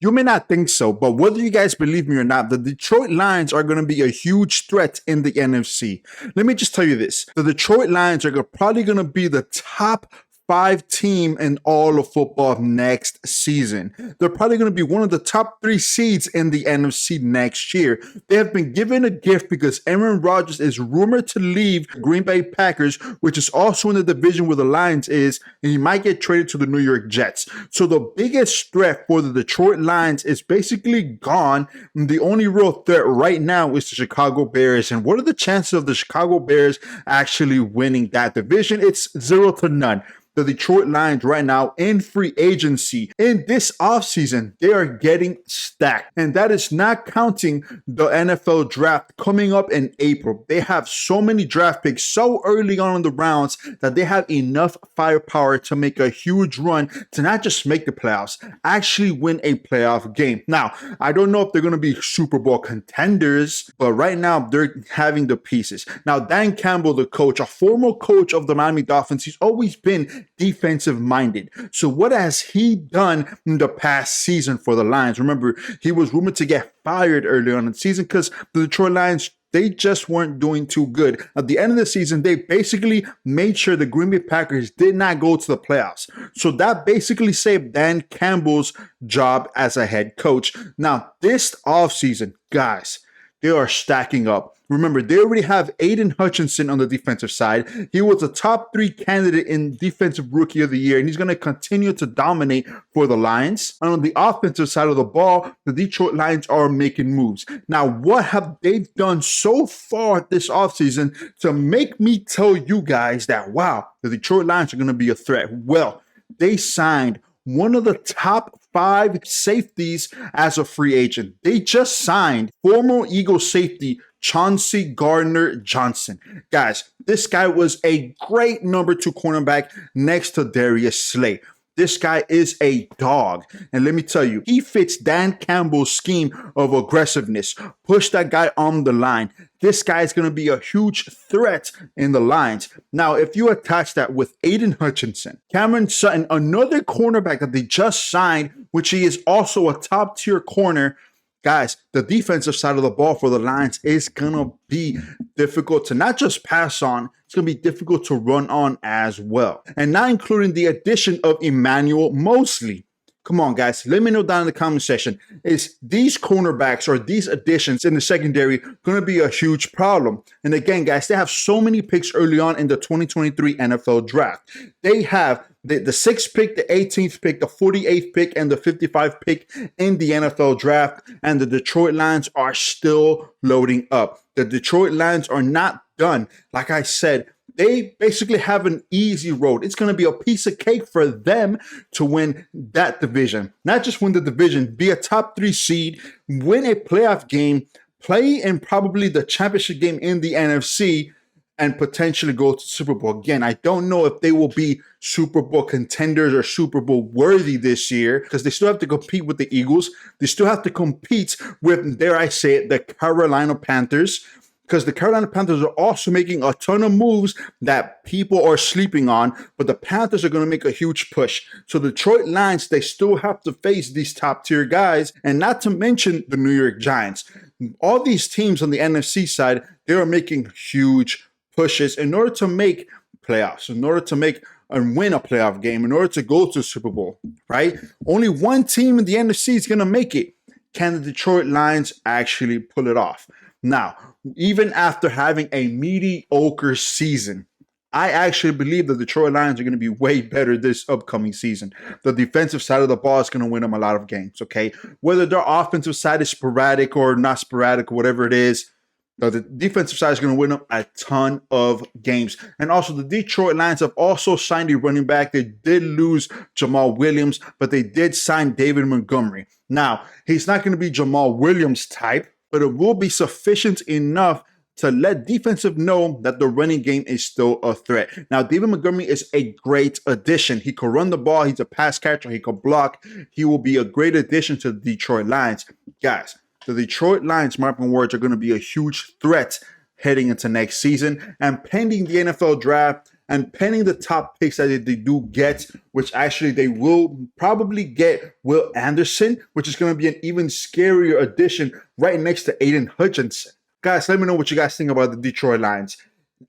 You may not think so, but whether you guys believe me or not, the Detroit Lions are going to be a huge threat in the NFC. Let me just tell you this. The Detroit Lions are probably going to be the top 5 team in all of football next season. They're probably going to be one of the top 3 seeds in the NFC next year. They have been given a gift because Aaron Rodgers is rumored to leave Green Bay Packers, which is also in the division where the Lions is, and he might get traded to the New York Jets. So the biggest threat for the Detroit Lions is basically gone. And the only real threat right now is the Chicago Bears. And what are the chances of the Chicago Bears actually winning that division? It's 0 to none. The Detroit Lions right now in free agency in this offseason, they are getting stacked. And that is not counting the NFL draft coming up in April. They have so many draft picks so early on in the rounds that they have enough firepower to make a huge run to not just make the playoffs, actually win a playoff game. Now, I don't know if they're going to be Super Bowl contenders, but right now they're having the pieces. Now, Dan Campbell, the coach, a former coach of the Miami Dolphins, he's always been defensive minded. So what has he done in the past season for the Lions? Remember, he was rumored to get fired early on in the season because the Detroit Lions, they just weren't doing too good. At the end of the season, they basically made sure the Green Bay Packers did not go to the playoffs. So that basically saved Dan Campbell's job as a head coach. Now, this offseason, guys, they are stacking up. Remember, they already have Aiden Hutchinson on the defensive side. He was a top 3 candidate in Defensive Rookie of the Year, and he's going to continue to dominate for the Lions. And on the offensive side of the ball, the Detroit Lions are making moves. Now, what have they done so far this offseason to make me tell you guys that, wow, the Detroit Lions are going to be a threat? Well, they signed one of the top 5 safeties as a free agent. They just signed former Eagles safety CJ Gardner Johnson. Guys, this guy was a great number 2 cornerback next to Darius Slay. This guy is a dog. And let me tell you, he fits Dan Campbell's scheme of aggressiveness. Push that guy on the line. This guy is going to be a huge threat in the Lions. Now, if you attach that with Aiden Hutchinson, Cameron Sutton, another cornerback that they just signed, which he is also a top tier corner, guys, the defensive side of the ball for the Lions is going to be difficult to not just pass on, it's going to be difficult to run on as well. And not including the addition of Emmanuel Mosley. Come on, guys, let me know down in the comment section. Is these cornerbacks or these additions in the secondary going to be a huge problem? And again, guys, they have so many picks early on in the 2023 NFL draft. They have the 6th pick, the 18th pick, the 48th pick, and the 55th pick in the NFL draft. And the Detroit Lions are still loading up. The Detroit Lions are not done. Like I said, they basically have an easy road. It's going to be a piece of cake for them to win that division. Not just win the division, be a top 3 seed, win a playoff game, play in probably the championship game in the NFC, and potentially go to Super Bowl. Again, I don't know if they will be Super Bowl contenders or Super Bowl worthy this year because they still have to compete with the Eagles. They still have to compete with, dare I say it, the Carolina Panthers, because the Carolina Panthers are also making a ton of moves that people are sleeping on, but the Panthers are going to make a huge push. So the Detroit Lions, they still have to face these top tier guys, and not to mention the New York Giants. All these teams on the NFC side, they are making huge pushes in order to make playoffs, in order to make and win a playoff game, in order to go to the Super Bowl, right? Only one team in the NFC is going to make it. Can the Detroit Lions actually pull it off? Now, even after having a mediocre season, I actually believe the Detroit Lions are going to be way better this upcoming season. The defensive side of the ball is going to win them a lot of games, okay? Whether their offensive side is sporadic or not sporadic, or whatever it is, the defensive side is going to win them a ton of games. And also, the Detroit Lions have also signed a running back. They did lose Jamal Williams, but they did sign David Montgomery. Now, he's not going to be Jamal Williams type, but it will be sufficient enough to let defensive know that the running game is still a threat. Now, David Montgomery is a great addition. He can run the ball. He's a pass catcher. He can block. He will be a great addition to the Detroit Lions. Guys, the Detroit Lions, mark my words, are going to be a huge threat heading into next season. And pending the NFL draft and pending the top picks that they do get, which actually they will probably get Will Anderson, which is going to be an even scarier addition right next to Aiden Hutchinson. Guys, let me know what you guys think about the Detroit Lions.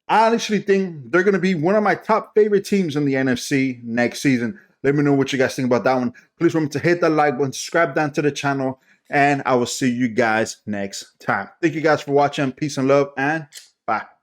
I actually think they're going to be one of my top favorite teams in the NFC next season. Let me know what you guys think about that one. Please remember to hit that like button, subscribe down to the channel, and I will see you guys next time. Thank you guys for watching. Peace and love, and bye.